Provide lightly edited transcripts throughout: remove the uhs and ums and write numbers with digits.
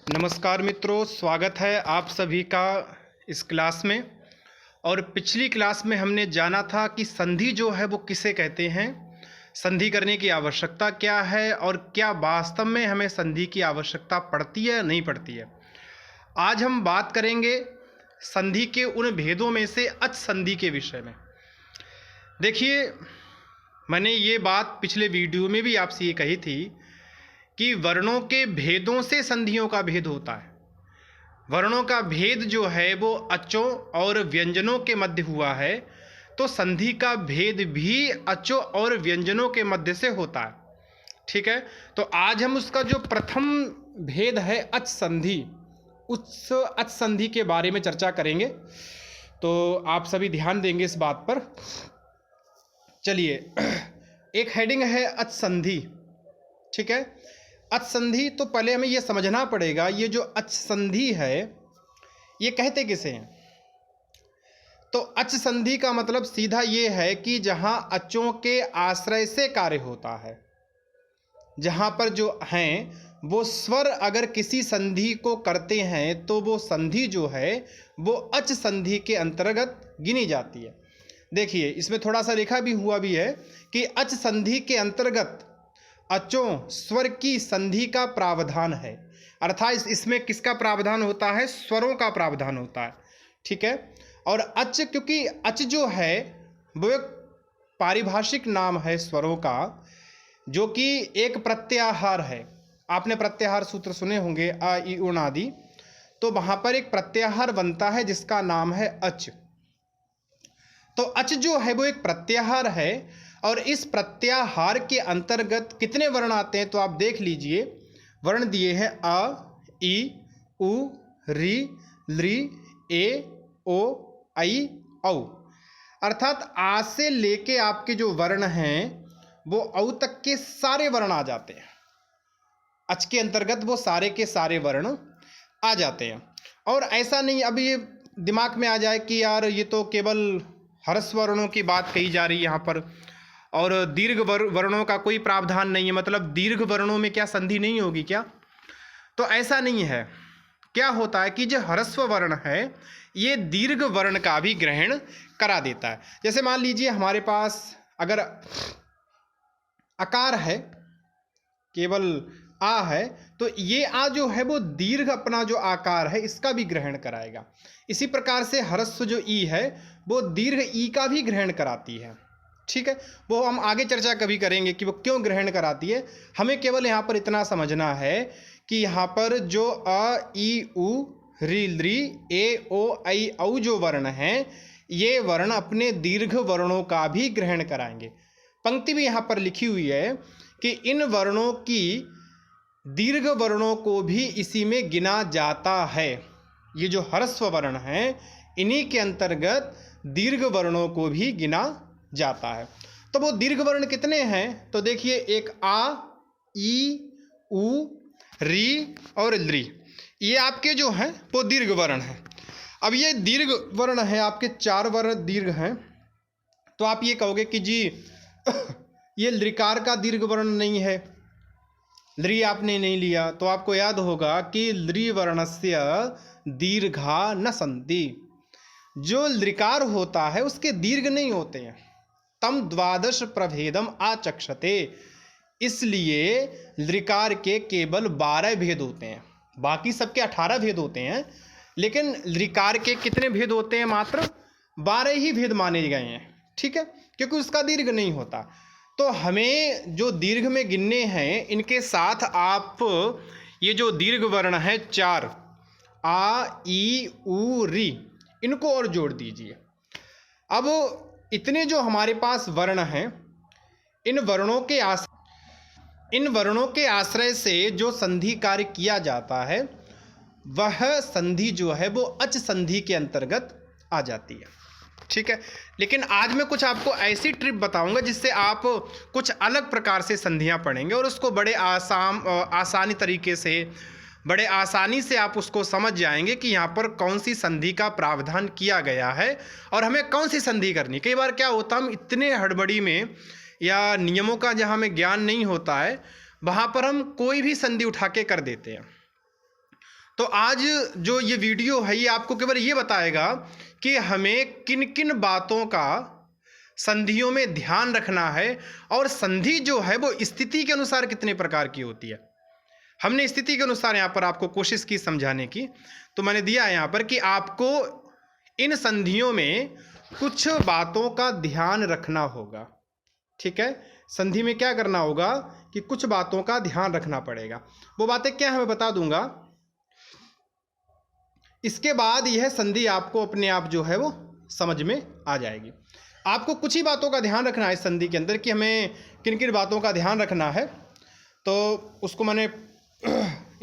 नमस्कार मित्रों, स्वागत है आप सभी का इस क्लास में। और पिछली क्लास में हमने जाना था कि संधि जो है वो किसे कहते हैं, संधि करने की आवश्यकता क्या है और क्या वास्तव में हमें संधि की आवश्यकता पड़ती है या नहीं पड़ती है। आज हम बात करेंगे संधि के उन भेदों में से अच संधि के विषय में। देखिए, मैंने ये बात पिछले वीडियो में भी आपसे ये कही थी कि वर्णों के भेदों से संधियों का भेद होता है। वर्णों का भेद जो है वो अचों और व्यंजनों के मध्य हुआ है, तो संधि का भेद भी अचों और व्यंजनों के मध्य से होता है। ठीक है, तो आज हम उसका जो प्रथम भेद है अच संधि, उस अच संधि के बारे में चर्चा करेंगे। तो आप सभी ध्यान देंगे इस बात पर। चलिए, एक हेडिंग है अच संधि। ठीक है, अच संधि, तो पहले हमें यह समझना पड़ेगा ये जो अच संधि है ये कहते किसे हैं। तो अच संधि का मतलब सीधा ये है कि जहां अचों के आश्रय से कार्य होता है, जहां पर जो हैं वो स्वर अगर किसी संधि को करते हैं तो वो संधि जो है वो अच संधि के अंतर्गत गिनी जाती है। देखिए, इसमें थोड़ा सा लिखा भी हुआ भी है कि अच संधि के अंतर्गत अचों स्वर की संधि का प्रावधान है। अर्थात इसमें किसका प्रावधान होता है? स्वरों का प्रावधान होता है। ठीक है, और अच, क्योंकि अच जो है वो एक पारिभाषिक नाम है स्वरों का, जो कि एक प्रत्याहार है। आपने प्रत्याहार सूत्र सुने होंगे, अ इ उण आदि। तो वहां पर एक प्रत्याहार बनता है जिसका नाम है अच। तो अच जो है वो एक प्रत्याहार है, और इस प्रत्याहार के अंतर्गत कितने वर्ण आते हैं तो आप देख लीजिए। वर्ण दिए हैं अ, इ, उ, रि, लृ, ए, ओ, ऐ, औ। अर्थात आ से लेके आपके जो वर्ण हैं वो औ तक के सारे वर्ण आ जाते हैं। अच के अंतर्गत वो सारे के सारे वर्ण आ जाते हैं। और ऐसा नहीं अब ये दिमाग में आ जाए कि यार ये तो केवल ह्रस्व वर्णों की बात कही जा रही है यहाँ पर, और दीर्घ वर्णों का कोई प्रावधान नहीं है। मतलब दीर्घ वर्णों में क्या संधि नहीं होगी क्या? तो ऐसा नहीं है। क्या होता है कि जो ह्रस्व वर्ण है ये दीर्घ वर्ण का भी ग्रहण करा देता है। जैसे मान लीजिए हमारे पास अगर अकार है, केवल आ है, तो ये आ जो है वो दीर्घ अपना जो आकार है इसका भी ग्रहण कराएगा। इसी प्रकार से ह्रस्व जो ई है वो दीर्घ ई का भी ग्रहण कराती है। ठीक है, वो हम आगे चर्चा कभी करेंगे कि वो क्यों ग्रहण कराती है। हमें केवल यहाँ पर इतना समझना है कि यहाँ पर जो अ, इ, उ, ऋ, लृ, ए, ओ, ऐ, औ जो वर्ण हैं ये वर्ण अपने दीर्घ वर्णों का भी ग्रहण कराएंगे। पंक्ति भी यहाँ पर लिखी हुई है कि इन वर्णों की दीर्घ वर्णों को भी इसी में गिना जाता है। ये जो ह्रस्व वर्ण हैं इन्हीं के अंतर्गत दीर्घ वर्णों को भी गिना जाता है। तो वो दीर्घ वर्ण कितने हैं? तो देखिए, एक आ, ई, उ, री और लृ, ये आपके जो हैं वो दीर्घ वर्ण हैं। अब ये दीर्घ वर्ण है, आपके 4 वर्ण दीर्घ हैं। तो आप ये कहोगे कि जी ये लृकार का दीर्घ वर्ण नहीं है, लृ आपने नहीं लिया। तो आपको याद होगा कि लृ वर्णस्य दीर्घा न सन्ति। जो लृकार होता है उसके दीर्घ नहीं होते हैं। तम द्वादश प्रभेदम आचक्षते, इसलिए लृकार के केवल 12 भेद होते हैं। बाकी सबके 18 भेद होते हैं, लेकिन लृकार के कितने भेद होते हैं? मात्र 12 ही भेद माने गए हैं। ठीक है, क्योंकि उसका दीर्घ नहीं होता। तो हमें जो दीर्घ में गिनने हैं इनके साथ आप ये जो दीर्घ वर्ण है 4 आ, ई, उ, री, इनको और जोड़ दीजिए। अब इतने जो हमारे पास वर्ण हैं, इन वर्णों के आश्रय से जो संधि कार्य किया जाता है वह संधि जो है वो अच संधि के अंतर्गत आ जाती है। ठीक है, लेकिन आज मैं कुछ आपको ऐसी ट्रिप बताऊंगा जिससे आप कुछ अलग प्रकार से संधियां पढ़ेंगे और उसको बड़े आसानी तरीके से, बड़े आसानी से आप उसको समझ जाएंगे कि यहाँ पर कौन सी संधि का प्रावधान किया गया है और हमें कौन सी संधि करनी। कई बार क्या होता है, हम इतने हड़बड़ी में या नियमों का जहाँ हमें ज्ञान नहीं होता है वहाँ पर हम कोई भी संधि उठा के कर देते हैं। तो आज जो ये वीडियो है ये आपको केवल ये बताएगा कि हमें किन किन बातों का संधियों में ध्यान रखना है और संधि जो है वो स्थिति के अनुसार कितने प्रकार की होती है। हमने स्थिति के अनुसार यहाँ पर आपको कोशिश की समझाने की, तो मैंने दिया है यहाँ पर कि आपको इन संधियों में कुछ बातों का ध्यान रखना होगा। ठीक है, संधि में क्या करना होगा कि कुछ बातों का ध्यान रखना पड़ेगा। वो बातें क्या है मैं बता दूंगा। इसके बाद यह संधि आपको अपने आप जो है वो समझ में आ जाएगी। आपको कुछ ही बातों का ध्यान रखना है इस संधि के अंदर कि हमें किन किन बातों का ध्यान रखना है, तो उसको मैंने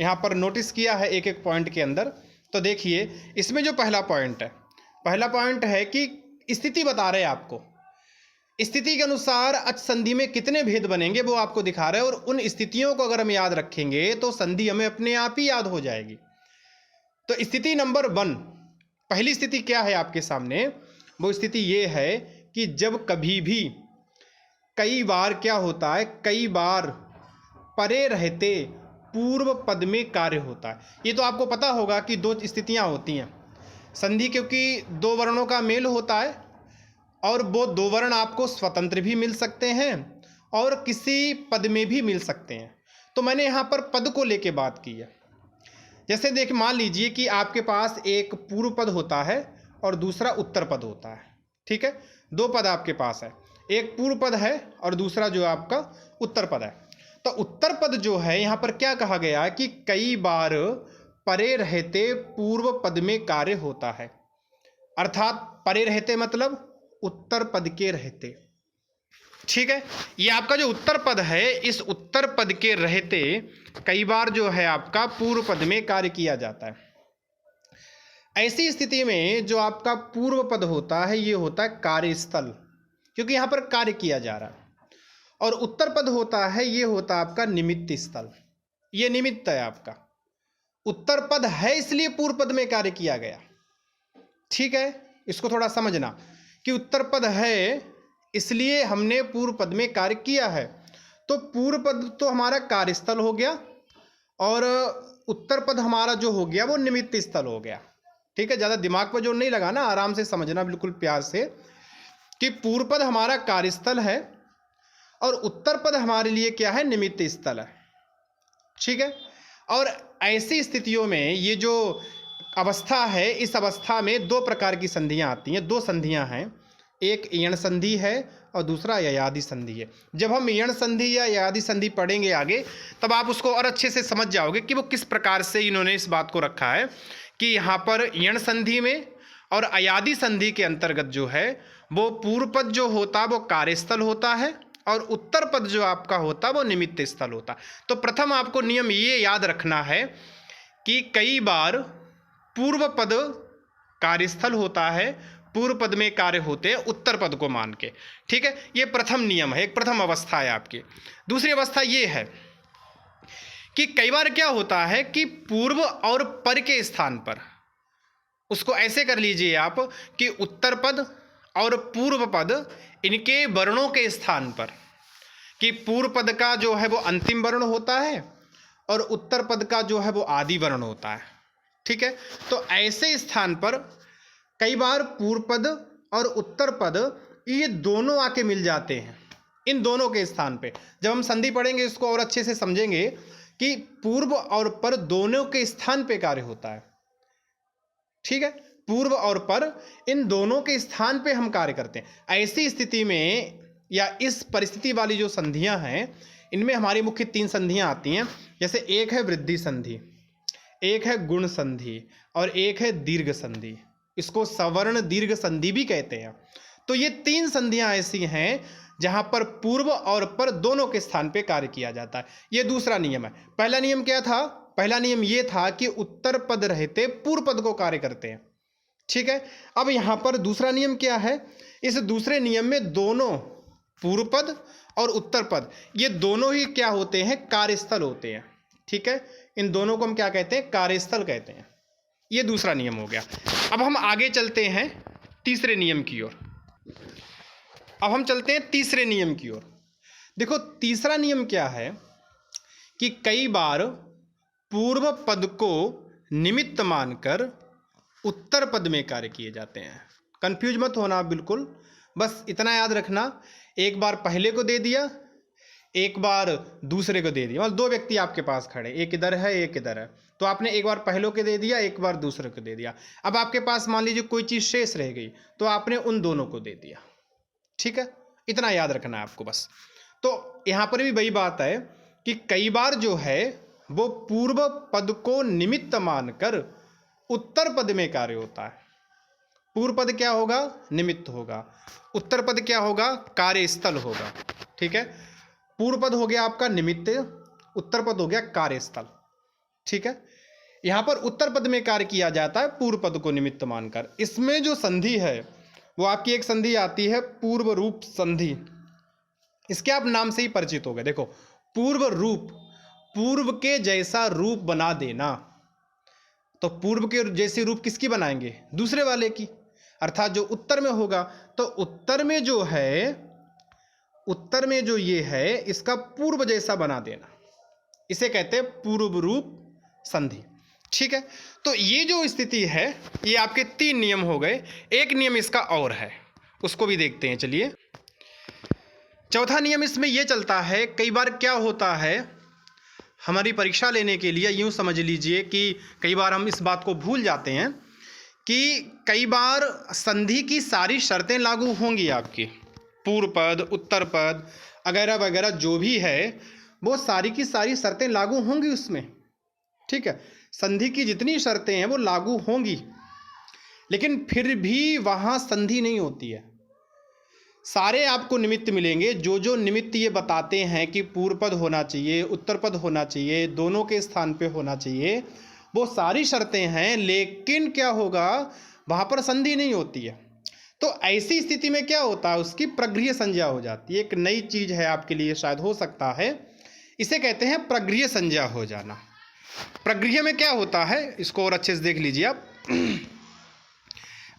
यहाँ पर नोटिस किया है एक एक पॉइंट के अंदर। तो देखिए इसमें जो पहला पॉइंट है कि स्थिति बता रहे हैं आपको, स्थिति के अनुसार अच संधि में कितने भेद बनेंगे वो आपको दिखा रहे हैं, और उन स्थितियों को अगर हम याद रखेंगे तो संधि हमें अपने आप ही याद हो जाएगी। तो स्थिति नंबर 1, पहली स्थिति क्या है आपके सामने, वो स्थिति ये है कि जब कभी भी कई बार क्या होता है, कई बार परे रहते पूर्व पद में कार्य होता है। ये तो आपको पता होगा कि दो स्थितियां होती हैं संधि, क्योंकि दो वर्णों का मेल होता है और वो दो वर्ण आपको स्वतंत्र भी मिल सकते हैं और किसी पद में भी मिल सकते हैं। तो मैंने यहाँ पर पद को लेके बात की है। जैसे देख मान लीजिए कि आपके पास एक पूर्व पद होता है और दूसरा उत्तर पद होता है। ठीक है, दो पद आपके पास है, एक पूर्व पद है और दूसरा जो आपका उत्तर पद है। तो उत्तर पद जो है यहाँ पर क्या कहा गया कि कई बार परे रहते पूर्व पद में कार्य होता है, अर्थात परे रहते मतलब उत्तर पद के रहते। ठीक है, ये आपका जो उत्तर पद है, इस उत्तर पद के रहते कई बार जो है आपका पूर्व पद में कार्य किया जाता है। ऐसी स्थिति में जो आपका पूर्व पद होता है ये होता है कार्यस्थल, क्योंकि यहाँ पर कार्य किया जा रहा है, और उत्तर पद होता है ये होता है आपका निमित्त स्थल। ये निमित्त है आपका, उत्तर पद है इसलिए पूर्व पद में कार्य किया गया। ठीक है, इसको थोड़ा समझना कि उत्तर पद है इसलिए हमने पूर्व पद में कार्य किया है। तो पूर्व पद तो हमारा कार्यस्थल हो गया और उत्तर पद हमारा जो हो गया वो निमित्त स्थल हो गया। ठीक है, ज़्यादा दिमाग पर जोर नहीं लगाना, आराम से समझना बिल्कुल प्यार से कि पूर्व पद हमारा कार्यस्थल है और उत्तर पद हमारे लिए क्या है, निमित्त स्थल है। ठीक है, और ऐसी स्थितियों में ये जो अवस्था है, इस अवस्था में दो प्रकार की संधियां आती हैं। दो संधियां हैं, एक यण संधि है और दूसरा ययादि संधि है। जब हम यण संधि या ययादि संधि पढ़ेंगे आगे, तब आप उसको और अच्छे से समझ जाओगे कि वो किस प्रकार से इन्होंने इस बात को रखा है कि यहाँ पर यण संधि में और अयादि संधि के अंतर्गत जो है वो पूर्व पद जो होता है वो कार्यस्थल होता है और उत्तर पद जो आपका होता है वो निमित्त स्थल होता है। तो प्रथम आपको नियम ये याद रखना है कि कई बार पूर्व पद कार्यस्थल होता है, पूर्व पद में कार्य होते हैं उत्तर पद को मान के। ठीक है, ये प्रथम नियम है, एक प्रथम अवस्था है आपकी। दूसरी अवस्था ये है कि कई बार क्या होता है कि पूर्व और पर के स्थान पर, उसको ऐसे कर लीजिए आप कि उत्तर पद और पूर्व पद इनके वर्णों के स्थान पर, कि पूर्व पद का जो है वो अंतिम वर्ण होता है और उत्तर पद का जो है वो आदि वर्ण होता है। ठीक है, तो ऐसे स्थान पर कई बार पूर्व पद और उत्तर पद ये दोनों आके मिल जाते हैं। इन दोनों के स्थान पे जब हम संधि पढ़ेंगे इसको और अच्छे से समझेंगे कि पूर्व और पर दोनों के स्थान पे कार्य होता है। ठीक है, पूर्व और पर इन दोनों के स्थान पे हम कार्य करते हैं। ऐसी स्थिति में या इस परिस्थिति वाली जो संधियां हैं, इनमें हमारी मुख्य 3 संधियां आती हैं। जैसे एक है वृद्धि संधि, एक है गुण संधि और एक है दीर्घ संधि। इसको सवर्ण दीर्घ संधि भी कहते हैं। तो ये 3 संधियां ऐसी हैं जहां पर पूर्व और पर दोनों के स्थान पे कार्य किया जाता है। ये दूसरा नियम है। पहला नियम क्या था? पहला नियम ये था कि उत्तर पद रहते पूर्व पद को कार्य करते हैं। ठीक है, अब यहां पर दूसरा नियम क्या है? इस दूसरे नियम में दोनों पूर्व पद और उत्तर पद ये दोनों ही क्या होते हैं? कार्यस्थल होते हैं। ठीक है, इन दोनों को हम क्या कहते हैं? कार्यस्थल कहते हैं। ये दूसरा नियम हो गया। अब हम आगे चलते हैं तीसरे नियम की ओर। अब हम चलते हैं तीसरे नियम की ओर। देखो तीसरा नियम क्या है कि कई बार पूर्व पद को निमित्त मानकर उत्तर पद में कार्य किए जाते हैं। कंफ्यूज मत होना बिल्कुल, बस इतना याद रखना, एक बार पहले को दे दिया, एक बार दूसरे को दे दिया। मतलब दो व्यक्ति आपके पास खड़े, एक इधर है एक इधर है, तो आपने एक बार पहले को दे दिया, एक बार दूसरे को दे दिया। अब आपके पास मान लीजिए कोई चीज़ शेष रह गई, तो आपने उन दोनों को दे दिया। ठीक है, इतना याद रखना है आपको बस। तो यहाँ पर भी वही बात है कि कई बार जो है वो पूर्व पद को निमित्त मानकर उत्तर पद में कार्य होता है। पूर्व पद क्या होगा? निमित्त होगा। उत्तर पद क्या होगा? कार्यस्थल होगा। ठीक है, पूर्व पद हो गया आपका निमित्त, उत्तर पद हो गया कार्यस्थल। ठीक है, यहाँ पर उत्तर पद में कार्य किया जाता है पूर्व पद को निमित्त मानकर। इसमें जो संधि है वो आपकी एक संधि आती है पूर्व रूप संधि। इसके आप नाम से ही परिचित हो गए। देखो, पूर्व रूप, पूर्व के जैसा रूप बना देना। तो पूर्व के जैसे रूप किसकी बनाएंगे? दूसरे वाले की, अर्थात जो उत्तर में होगा। तो उत्तर में जो है, उत्तर में जो ये है, इसका पूर्व जैसा बना देना, इसे कहते हैं पूर्व रूप संधि। ठीक है, तो ये जो स्थिति है, ये आपके 3 नियम हो गए। एक नियम इसका और है, उसको भी देखते हैं। चलिए, चौथा नियम इसमें यह चलता है, कई बार क्या होता है, हमारी परीक्षा लेने के लिए यूं समझ लीजिए कि कई बार हम इस बात को भूल जाते हैं कि कई बार संधि की सारी शर्तें लागू होंगी आपकी, पूर्व पद, उत्तर पद वगैरह वगैरह जो भी है, वो सारी की सारी शर्तें लागू होंगी उसमें। ठीक है, संधि की जितनी शर्तें हैं वो लागू होंगी, लेकिन फिर भी वहाँ संधि नहीं होती है। सारे आपको निमित्त मिलेंगे, जो जो निमित्त ये बताते हैं कि पूर्व पद होना चाहिए, उत्तर पद होना चाहिए, दोनों के स्थान पे होना चाहिए, वो सारी शर्तें हैं, लेकिन क्या होगा, वहाँ पर संधि नहीं होती है। तो ऐसी स्थिति में क्या होता है, उसकी प्रगृह्य संज्ञा हो जाती है। एक नई चीज़ है आपके लिए, शायद हो सकता है, इसे कहते हैं प्रगृह्य संज्ञा हो जाना। प्रगृह्य में क्या होता है, इसको और अच्छे से देख लीजिए आप।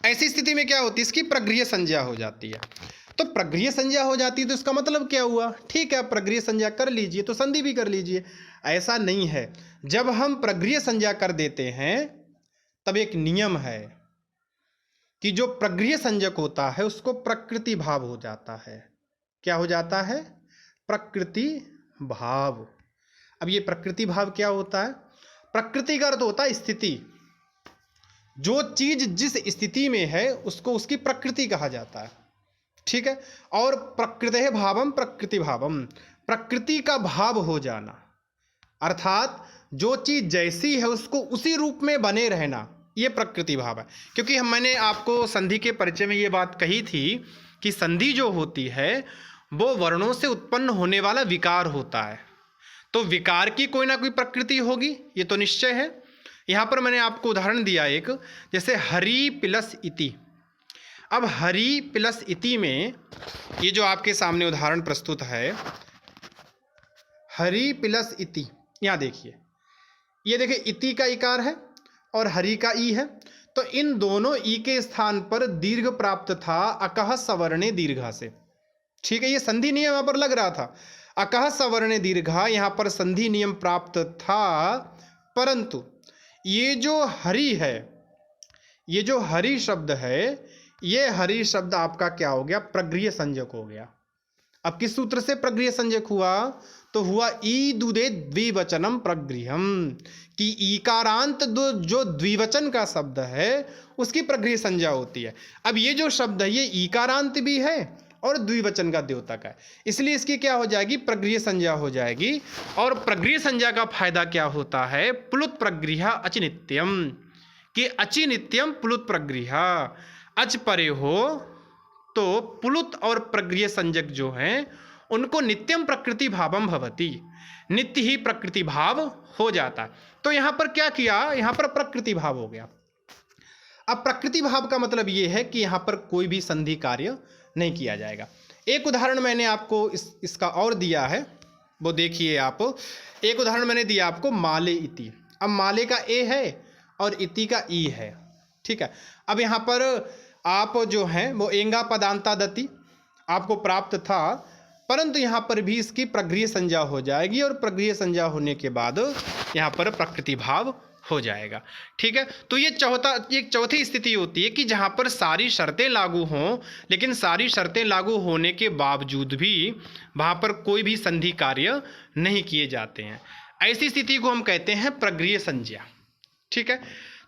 ऐसी स्थिति में क्या होती है, इसकी प्रगृह्य संज्ञा हो जाती है। तो प्रगृह्य संज्ञा हो जाती है तो इसका मतलब क्या हुआ, ठीक है, प्रगृह्य संज्ञा कर लीजिए तो संधि भी कर लीजिए। ऐसा नहीं है, जब हम प्रगृह्य संज्ञा कर देते हैं तब एक नियम है कि जो प्रगृह्य संज्ञक होता है उसको प्रकृति भाव हो जाता है। क्या हो जाता है? प्रकृति भाव। अब ये प्रकृति भाव क्या होता है? प्रकृति का अर्थ होता है स्थिति। जो चीज जिस स्थिति में है उसको उसकी प्रकृति कहा जाता है। ठीक है, और प्रकृते भावम प्रकृति भावम, प्रकृति का भाव हो जाना, अर्थात जो चीज जैसी है उसको उसी रूप में बने रहना, ये प्रकृति भाव है। क्योंकि मैंने आपको संधि के परिचय में ये बात कही थी कि संधि जो होती है वो वर्णों से उत्पन्न होने वाला विकार होता है, तो विकार की कोई ना कोई प्रकृति होगी, ये तो निश्चय है। यहाँ पर मैंने आपको उदाहरण दिया एक, जैसे हरि प्लस इति। अब हरि प्लस इति में ये जो आपके सामने उदाहरण प्रस्तुत है, हरि प्लस इति, यहाँ देखिए, ये देखिए इति का इकार है और हरि का ई है, तो इन दोनों ई के स्थान पर दीर्घ प्राप्त था अकह सवर्णे दीर्घा से। ठीक है, ये संधि नियम यहाँ पर लग रहा था, अकह सवर्णे दीर्घा, यहाँ पर संधि नियम प्राप्त था। परंतु ये जो हरि है, ये जो हरि शब्द है, ये हरि शब्द आपका क्या हो गया? प्रगृह्य संज्ञक हो गया। अब किस सूत्र से प्रगृह्य संज्ञक हुआ? तो हुआ ई दुदे द्विवचनम प्रगृह्यम, कि ईकारांत जो द्विवचन का शब्द है उसकी प्रगृह्य संज्ञा होती है। अब ये जो शब्द है ये ईकारांत भी है और द्विवचन का द्योतक है, इसलिए इसकी क्या हो जाएगी? प्रगृह्य संज्ञा हो जाएगी। और प्रगृह्य संज्ञा का फायदा क्या होता है? प्लुत प्रगृह्य अचिनित्यम, कि अचिनित्यम प्लुत प्रगृह्य, अच परे हो तो प्लुत और प्रगृह्य संज्ञक जो हैं उनको नित्यम प्रकृति भावम भवति, नित्य ही प्रकृति भाव हो जाता है। तो यहाँ पर क्या किया? यहाँ पर प्रकृति भाव हो गया। अब प्रकृति भाव का मतलब ये है कि यहाँ पर कोई भी संधि कार्य नहीं किया जाएगा। एक उदाहरण मैंने आपको इसका और दिया है, वो देखिए आप। एक उदाहरण मैंने दिया आपको, माले इति। अब माले का ए है और इति का ई है। ठीक है, अब यहाँ पर आप जो हैं वो एंगा पदांता दति आपको प्राप्त था, परंतु यहाँ पर भी इसकी प्रगृह्य संज्ञा हो जाएगी और प्रगृह्य संज्ञा होने के बाद यहाँ पर प्रकृति भाव हो जाएगा। ठीक है, तो ये चौथी स्थिति होती है कि जहाँ पर सारी शर्तें लागू हों, लेकिन सारी शर्तें लागू होने के बावजूद भी वहाँ पर कोई भी संधि कार्य नहीं किए जाते हैं। ऐसी स्थिति को हम कहते हैं प्रग्रिय संज्ञा। ठीक है,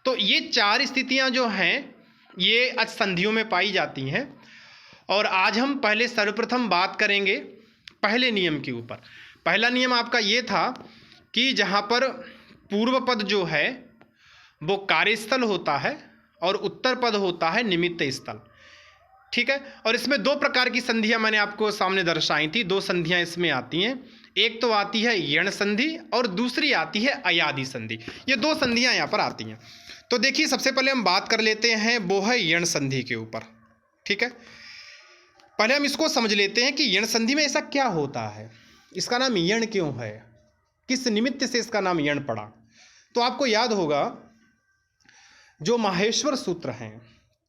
तो ये 4 स्थितियाँ जो हैं ये असंधियों में पाई जाती हैं। और आज हम पहले सर्वप्रथम बात करेंगे पहले नियम के ऊपर। पहला नियम आपका ये था कि जहाँ पर पूर्व पद जो है वो कार्यस्थल होता है और उत्तर पद होता है निमित्त स्थल। ठीक है, और इसमें 2 प्रकार की संधियां मैंने आपको सामने दर्शाई थी। 2 संधियां इसमें आती हैं, एक तो आती है यण संधि और दूसरी आती है अयादि संधि। ये 2 संधियां यहाँ पर आती हैं। तो देखिए, सबसे पहले हम बात कर लेते हैं वो है यण संधि के ऊपर। ठीक है, पहले हम इसको समझ लेते हैं कि यण संधि में ऐसा क्या होता है, इसका नाम यण क्यों है, किस निमित्त से इसका नाम यण पड़ा। तो आपको याद होगा जो माहेश्वर सूत्र हैं,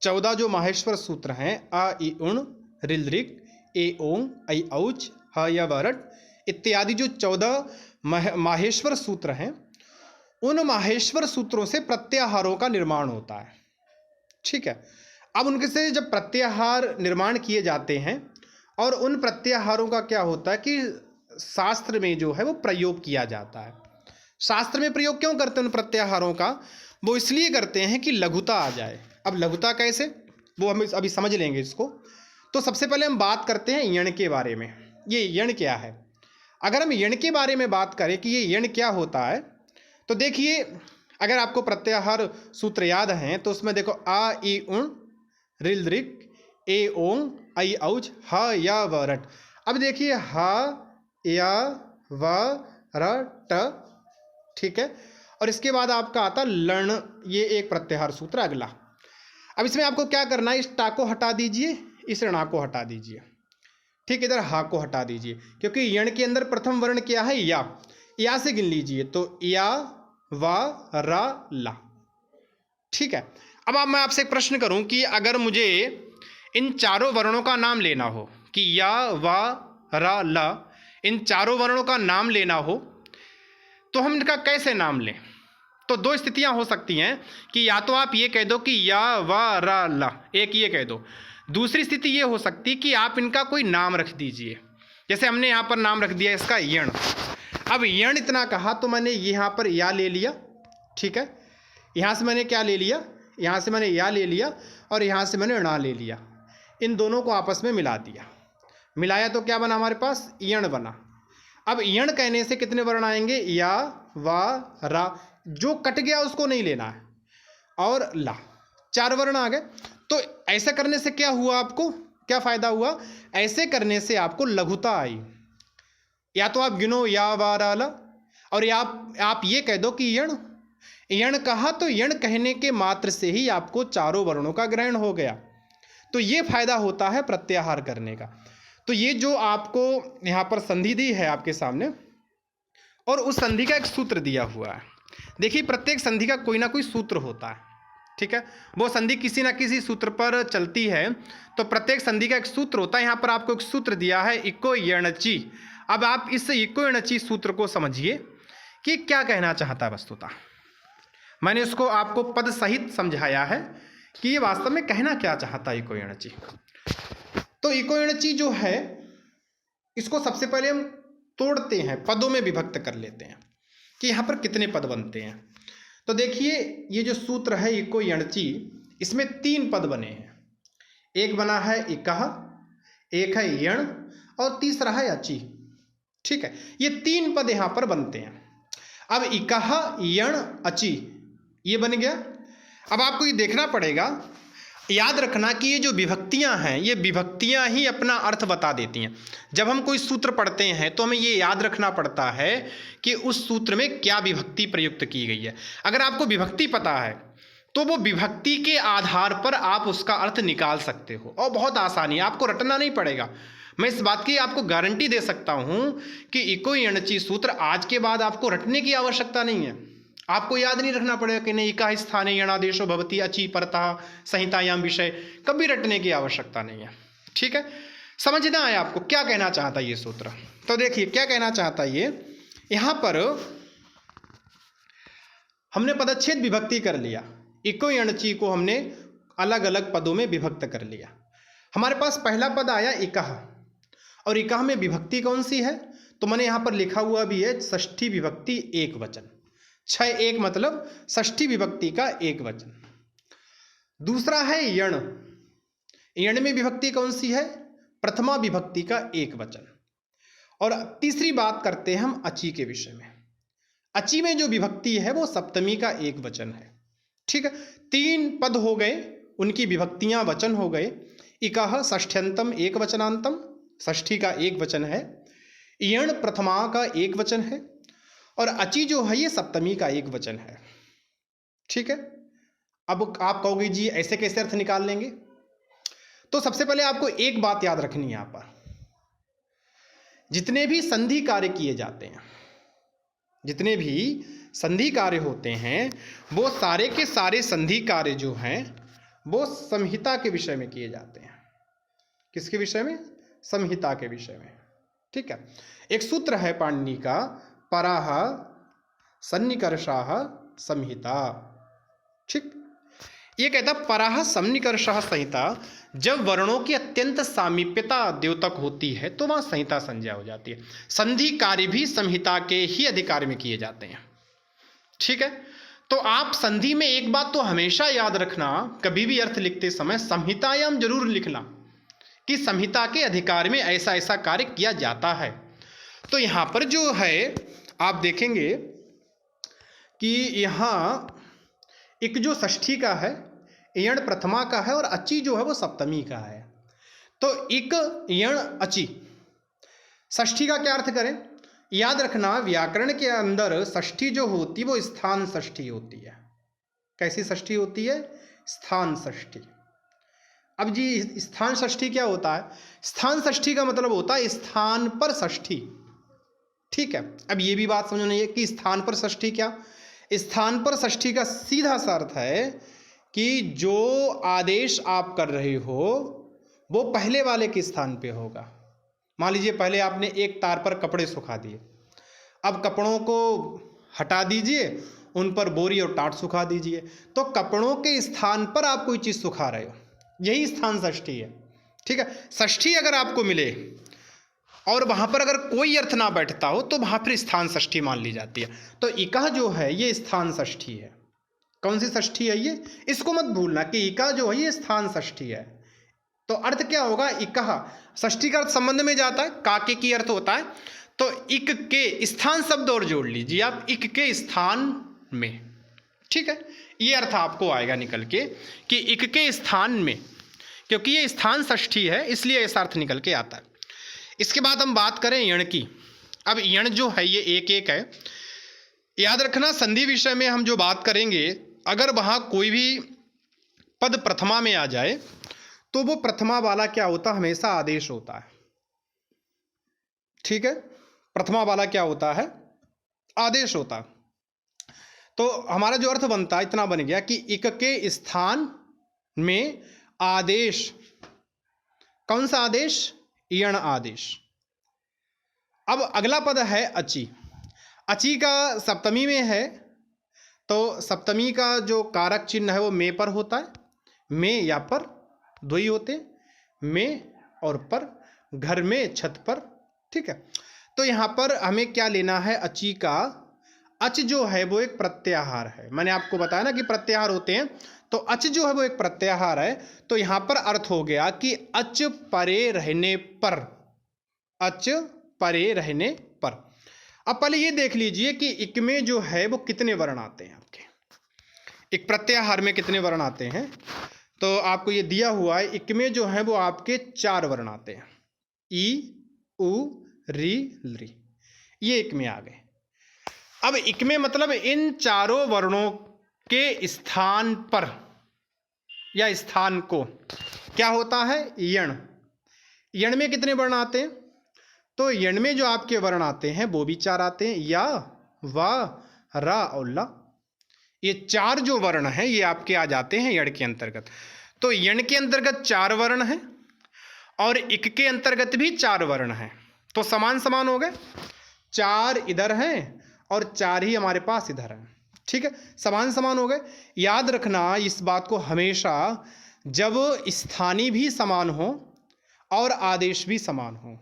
14 जो माहेश्वर सूत्र हैं, अ इ उण ऋल ऋक ए ओंग ऐ औच ह य व रट इत्यादि जो 14 माहेश्वर सूत्र हैं, उन माहेश्वर सूत्रों से प्रत्याहारों का निर्माण होता है। ठीक है, अब उनके से जब प्रत्याहार निर्माण किए जाते हैं और उन प्रत्याहारों का क्या होता है कि शास्त्र में जो है वो प्रयोग किया जाता है। शास्त्र में प्रयोग क्यों करते हैं उन प्रत्याहारों का? वो इसलिए करते हैं कि लघुता आ जाए। अब लघुता कैसे, वो हम अभी समझ लेंगे इसको। तो सबसे पहले हम बात करते हैं यण के बारे में। ये यण क्या है? अगर हम यण के बारे में बात करें कि ये यण क्या होता है, तो देखिए, अगर आपको प्रत्याहार सूत्र याद हैं तो उसमें देखो आ इ उण ऋल ऋक ए ओंग ऐ औच ह य व रट। अब देखिए ह या व र ट। ठीक है, और इसके बाद आपका आता लण, ये एक प्रत्याहार सूत्र अगला। अब इसमें आपको क्या करना है, इस टा को हटा दीजिए, इस णा को हटा दीजिए। ठीक, इधर हा को हटा दीजिए, क्योंकि यण के अंदर प्रथम वर्ण क्या है, या से गिन लीजिए, तो या वा रा ला। ठीक है, अब मैं आपसे एक प्रश्न करूं कि अगर मुझे इन चारों वर्णों का नाम लेना हो कि या वा रा ला, इन चारों वर्णों का नाम लेना हो तो हम इनका कैसे नाम लें? तो 2 स्थितियां हो सकती हैं कि या तो आप ये कह दो कि या वा रा ला, एक ये कह दो। दूसरी स्थिति ये हो सकती कि आप इनका कोई नाम रख दीजिए। जैसे हमने यहाँ पर नाम रख दिया इसका यण। अब यण इतना कहा तो मैंने यहाँ पर या ले लिया। ठीक है, यहाँ से मैंने क्या ले लिया, यहाँ से मैंने या ले लिया और यहाँ से मैंने णा ले लिया। इन दोनों को आपस में मिला दिया, मिलाया तो क्या बना हमारे पास, यण बना। अब यण कहने से कितने वर्ण आएंगे, या वा रा, जो कट गया उसको नहीं लेना है, और ला, 4 वर्ण आ गए। तो ऐसा करने से क्या हुआ, आपको क्या फायदा हुआ? ऐसे करने से आपको लघुता आई। या तो आप गिनो या वा रा ला, और आप ये कह दो कि यण। यण कहा तो यण कहने के मात्र से ही आपको चारों वर्णों का ग्रहण हो गया। तो ये फायदा होता है प्रत्याहार करने का। तो ये जो आपको यहाँ पर संधि दी है आपके सामने, और उस संधि का एक सूत्र दिया हुआ है। देखिए, प्रत्येक संधि का कोई ना कोई सूत्र होता है। ठीक है, वो संधि किसी ना किसी सूत्र पर चलती है, तो प्रत्येक संधि का एक सूत्र होता है। यहाँ पर आपको एक सूत्र दिया है, इको यणचि। अब आप इस इको यणचि सूत्र को समझिए कि क्या कहना चाहता है वस्तुतः। मैंने उसको आपको पद सहित समझाया है कि ये वास्तव में कहना क्या चाहता है इको यणचि। तो इको यणचि जो है, इसको सबसे पहले हम तोड़ते हैं, पदों में विभक्त कर लेते हैं कि यहाँ पर कितने पद बनते हैं। तो देखिए, ये जो सूत्र है इको यणचि, इसमें 3 पद बने हैं। एक बना है इकः, एक है यण और तीसरा है अचि। ठीक है, ये 3 पद यहाँ पर बनते हैं। अब इकः यण अचि ये बन गया। अब आपको ये देखना पड़ेगा, याद रखना कि ये जो विभक्तियां हैं, ये विभक्तियां ही अपना अर्थ बता देती हैं। जब हम कोई सूत्र पढ़ते हैं तो हमें ये याद रखना पड़ता है कि उस सूत्र में क्या विभक्ति प्रयुक्त की गई है। अगर आपको विभक्ति पता है तो वो विभक्ति के आधार पर आप उसका अर्थ निकाल सकते हो, और बहुत आसानी है, आपको रटना नहीं पड़ेगा। मैं इस बात की आपको गारंटी दे सकता हूं कि इको यणचि सूत्र आज के बाद आपको रटने की आवश्यकता नहीं है। आपको याद नहीं रखना पड़ेगा कि नहीं इका स्थाने यणादेशो भवति अचि परतः संहितायाम विषय, कभी रटने की आवश्यकता नहीं है। ठीक है, समझना है आपको क्या कहना चाहता है ये सूत्र। तो देखिए क्या कहना चाहता है ये, यहाँ पर हमने पदच्छेद विभक्ति कर लिया, इको यणची को हमने अलग अलग पदों में विभक्त कर लिया। हमारे पास पहला पद आया इकह, और इकह में विभक्ति कौन सी है? तो मैंने यहाँ पर लिखा हुआ भी है षष्ठी विभक्ति एक वचन। 6-1 मतलब षष्ठी विभक्ति का एक वचन। दूसरा है यण, यण में विभक्ति कौन सी है? प्रथमा विभक्ति का एक वचन। और तीसरी बात करते हैं हम अची के विषय में। अची में जो विभक्ति है वो सप्तमी का एक वचन है। ठीक है, 3 पद हो गए, उनकी विभक्तियां वचन हो गए। इकह षष्ठ्यंतम एक वचनांतम, षष्ठी का एक वचन है। यण प्रथमा का एक वचन है, और अची जो है ये सप्तमी का एक वचन है। ठीक है, अब आप कहोगे जी ऐसे कैसे अर्थ निकाल लेंगे? तो सबसे पहले आपको एक बात याद रखनी है, यहाँ पर जितने भी संधि कार्य किए जाते हैं, जितने भी संधि कार्य होते हैं, वो सारे के सारे संधि कार्य जो हैं वो संहिता के विषय में किए जाते हैं। किसके विषय में? संहिता के विषय में। ठीक है, एक सूत्र है पाणिनि का, पराह सन्निकर्षाः संहिता। ठीक, ये कहता पराह सन्निकर्षाः संहिता, जब वर्णों की अत्यंत सामीप्यता द्योतक होती है तो वहां संहिता संज्ञा हो जाती है। संधि कार्य भी संहिता के ही अधिकार में किए जाते हैं। ठीक है, तो आप संधि में एक बात तो हमेशा याद रखना, कभी भी अर्थ लिखते समय संहितायाम जरूर लिखना कि संहिता के अधिकार में ऐसा ऐसा कार्य किया जाता है। तो यहां पर जो है आप देखेंगे कि यहाँ एक जो षष्ठी का है, यण प्रथमा का है, और अची जो है वो सप्तमी का है। तो इक यण अची, षष्ठी का क्या अर्थ करें? याद रखना व्याकरण के अंदर षष्ठी जो होती है वो स्थान षष्ठी होती है। कैसी षष्ठी होती है? स्थान षष्ठी। अब जी स्थान षष्ठी क्या होता है? स्थान षष्ठी का मतलब होता है स्थान पर षष्ठी। ठीक है, अब ये भी बात समझनी है कि स्थान पर षष्ठी क्या? स्थान पर षष्ठी का सीधा सा अर्थ है कि जो आदेश आप कर रहे हो वो पहले वाले के स्थान पे होगा। मान लीजिए पहले आपने एक तार पर कपड़े सुखा दिए, अब कपड़ों को हटा दीजिए, उन पर बोरी और टाट सुखा दीजिए, तो कपड़ों के स्थान पर आप कोई चीज़ सुखा रहे हो, यही स्थान षष्ठी है। ठीक है, षष्ठी अगर आपको मिले और वहाँ पर अगर कोई अर्थ ना बैठता हो तो वहाँ पर स्थान षष्ठी मान ली जाती है। तो इका जो है ये स्थान षष्ठी है। कौन सी षष्ठी है ये? इसको मत भूलना कि इका जो है ये स्थान षष्ठी है। तो अर्थ क्या होगा? इकह, षष्ठी का अर्थ संबंध में जाता है, काके की अर्थ होता है, तो इक के स्थान शब्द और जोड़ लीजिए आप, इक के स्थान में। ठीक है, ये अर्थ आपको आएगा निकल के कि इक के स्थान में, क्योंकि ये स्थान षष्ठी है इसलिए ऐसा अर्थ निकल के आता है। इसके बाद हम बात करें यण की। अब यण जो है ये एक एक है। याद रखना संधि विषय में हम जो बात करेंगे, अगर वहाँ कोई भी पद प्रथमा में आ जाए तो वो प्रथमा वाला क्या होता है? हमेशा आदेश होता है। ठीक है, प्रथमा वाला क्या होता है? आदेश होता है। तो हमारा जो अर्थ बनता है इतना बन गया कि इक के स्थान में आदेश, कौन सा आदेश? यण आदेश। अब अगला पद है अची। अची का सप्तमी में है, तो सप्तमी का जो कारक चिन्ह है वो में पर होता है। में या पर दो ही होते, में और पर, घर में, छत पर। ठीक है, तो यहाँ पर हमें क्या लेना है? अची का अच जो है वो एक प्रत्याहार है। मैंने आपको बताया ना कि प्रत्याहार होते हैं, तो अच जो है वो एक प्रत्याहार है। तो यहाँ पर अर्थ हो गया कि अच परे रहने पर, अच परे रहने पर। अब पहले ये देख लीजिए कि इक में जो है वो कितने वर्ण आते हैं आपके, एक प्रत्याहार में कितने वर्ण आते हैं। तो आपको ये दिया हुआ है, इक में जो है वो आपके 4 वर्ण आते हैं, ई, उ, री, लृ, ये इक में आ गए। अब इक में मतलब इन चारों वर्णों के स्थान पर या स्थान को क्या होता है? यण। यण में कितने वर्ण आते हैं? तो यण में जो आपके वर्ण आते हैं वो भी 4 आते हैं, या, वा, रा और ला। ये 4 जो वर्ण हैं ये आपके आ जाते हैं यण के अंतर्गत। तो यण के अंतर्गत 4 वर्ण हैं और इक के अंतर्गत भी 4 वर्ण हैं, तो समान समान हो गए। 4 इधर हैं और 4 ही हमारे पास इधर हैं। ठीक है, समान समान हो गए। याद रखना इस बात को हमेशा, जब स्थानीय भी समान हो और आदेश भी समान हो।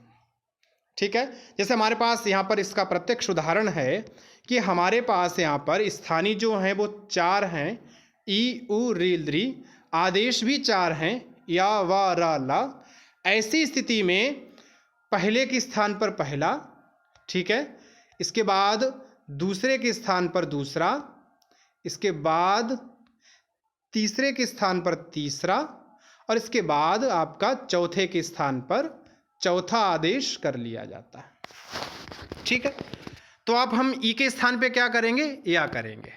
ठीक है, जैसे हमारे पास यहाँ पर इसका प्रत्यक्ष उदाहरण है कि हमारे पास यहाँ पर स्थानीय जो हैं वो 4 हैं, ई उ री री, आदेश भी 4 हैं, या वा रा ला। ऐसी स्थिति में पहले के स्थान पर पहला, ठीक है, इसके बाद दूसरे के स्थान पर दूसरा, इसके बाद तीसरे के स्थान पर तीसरा, और इसके बाद आपका चौथे के स्थान पर चौथा आदेश कर लिया जाता है। ठीक है, तो आप हम ई के स्थान पे क्या करेंगे, या करेंगे।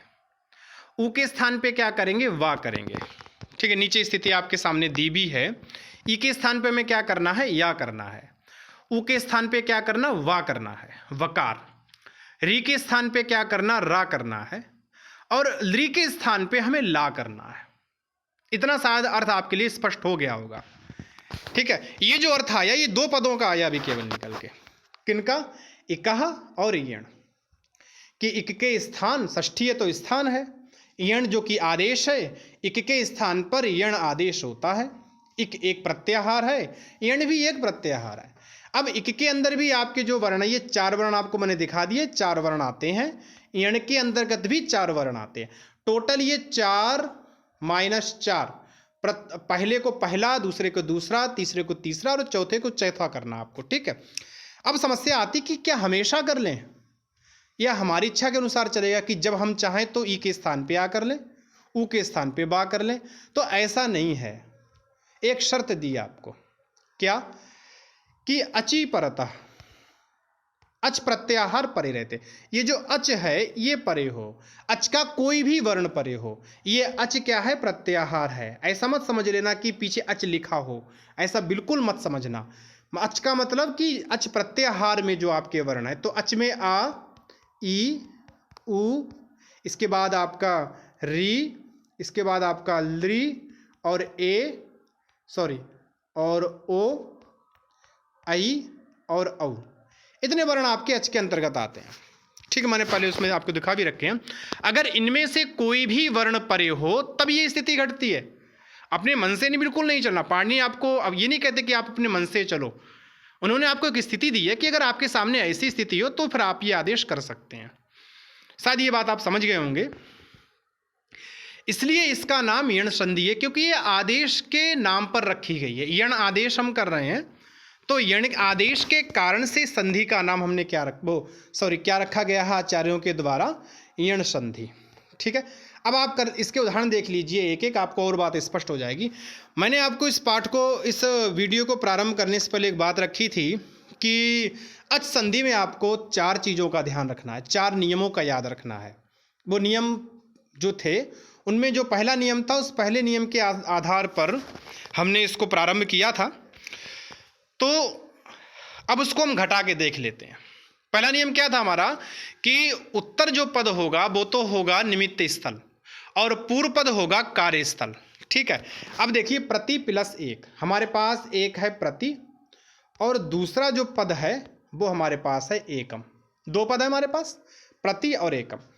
उ के स्थान पे क्या करेंगे, वा करेंगे। ठीक है, नीचे स्थिति आपके सामने दी भी है। ई के स्थान पे हमें क्या करना है, या करना है। उ के स्थान पे क्या करना, वा करना है, वकार। री के स्थान पे क्या करना, रा करना है, और ली के स्थान पे हमें ला करना है। इतना शायद अर्थ आपके लिए स्पष्ट हो गया होगा। ठीक है, ये जो अर्थ आया ये 2 पदों का आया अभी केवल निकल के। किनका, इकह और यण। कि इक के स्थान, षष्ठी है तो स्थान है, यण जो कि आदेश है, इक के स्थान पर यण आदेश होता है। इक एक प्रत्याहार है, यण भी एक प्रत्याहार है। अब इक के अंदर भी आपके जो वर्ण है, ये 4 वर्ण आपको मैंने दिखा दिए, 4 वर्ण आते हैं। यण के अंतर्गत भी 4 वर्ण आते हैं। टोटल ये 4 - 4, पहले को पहला, दूसरे को दूसरा, तीसरे को तीसरा और चौथे को चौथा करना आपको। ठीक है, अब समस्या आती कि क्या हमेशा कर लें, या हमारी इच्छा के अनुसार चलेगा कि जब हम चाहें तो ई के स्थान पे आ कर लें, उ के स्थान पे बा कर लें। तो ऐसा नहीं है, एक शर्त दी आपको, क्या, कि अची परतः, अच प्रत्याहार परे रहते। ये जो अच है ये परे हो, अच का कोई भी वर्ण परे हो। ये अच क्या है, प्रत्याहार है। ऐसा मत समझ लेना कि पीछे अच लिखा हो, ऐसा बिल्कुल मत समझना। अच का मतलब कि अच प्रत्याहार में जो आपके वर्ण है, तो अच में आ, ई, उ, इसके बाद आपका री, इसके बाद आपका ली, और और ओ, आई और औ, इतने वर्ण आपके अच के अंतर्गत आते हैं। ठीक है, मैंने पहले उसमें आपको दिखा भी रखे हैं। अगर इनमें से कोई भी वर्ण परे हो तब ये स्थिति घटती है। अपने मन से नहीं, बिल्कुल नहीं चलना। पाणिनि आपको अब ये नहीं कहते कि आप अपने मन से चलो, उन्होंने आपको एक स्थिति दी है कि अगर आपके सामने ऐसी स्थिति हो तो फिर आप ये आदेश कर सकते हैं। शायद ये बात आप समझ गए होंगे। इसलिए इसका नाम यण संधि है, क्योंकि ये आदेश के नाम पर रखी गई है। यण आदेश हम कर रहे हैं, तो यण आदेश के कारण से संधि का नाम हमने क्या रखा गया है आचार्यों के द्वारा, यण संधि। ठीक है, अब आप इसके उदाहरण देख लीजिए एक एक, आपको और बात स्पष्ट हो जाएगी। मैंने आपको इस पाठ को, इस वीडियो को प्रारंभ करने से पहले एक बात रखी थी कि अच संधि में आपको 4 चीज़ों का ध्यान रखना है, 4 नियमों का याद रखना है। वो नियम जो थे उनमें जो पहला नियम था, उस पहले नियम के आधार पर हमने इसको प्रारंभ किया था। तो अब उसको हम घटा के देख लेते हैं। पहला नियम क्या था हमारा, कि उत्तर जो पद होगा वो तो होगा निमित्त स्थल, और पूर्व पद होगा कार्यस्थल। ठीक है, अब देखिए प्रति प्लस एक, हमारे पास एक है प्रति, और दूसरा जो पद है वो हमारे पास है एकम। 2 पद है हमारे पास, प्रति और एकम।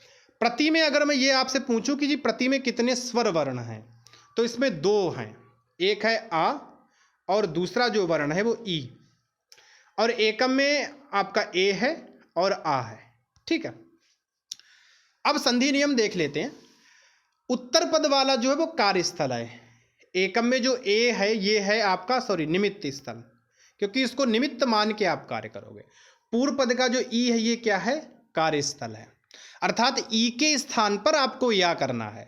प्रति में अगर मैं ये आपसे पूछूं कि जी प्रति में कितने स्वर वर्ण हैं, तो इसमें 2 हैं, एक है आ और दूसरा जो वर्ण है वो ई, और एकम में आपका ए है और आ है। ठीक है, अब संधि नियम देख लेते हैं। उत्तर पद वाला जो है वो कार्यस्थल है, एकम में जो ए है ये है आपका निमित्त स्थल, क्योंकि इसको निमित्त मान के आप कार्य करोगे। पूर्व पद का जो ई है ये क्या है, कार्यस्थल है, अर्थात ई के स्थान पर आपको या करना है।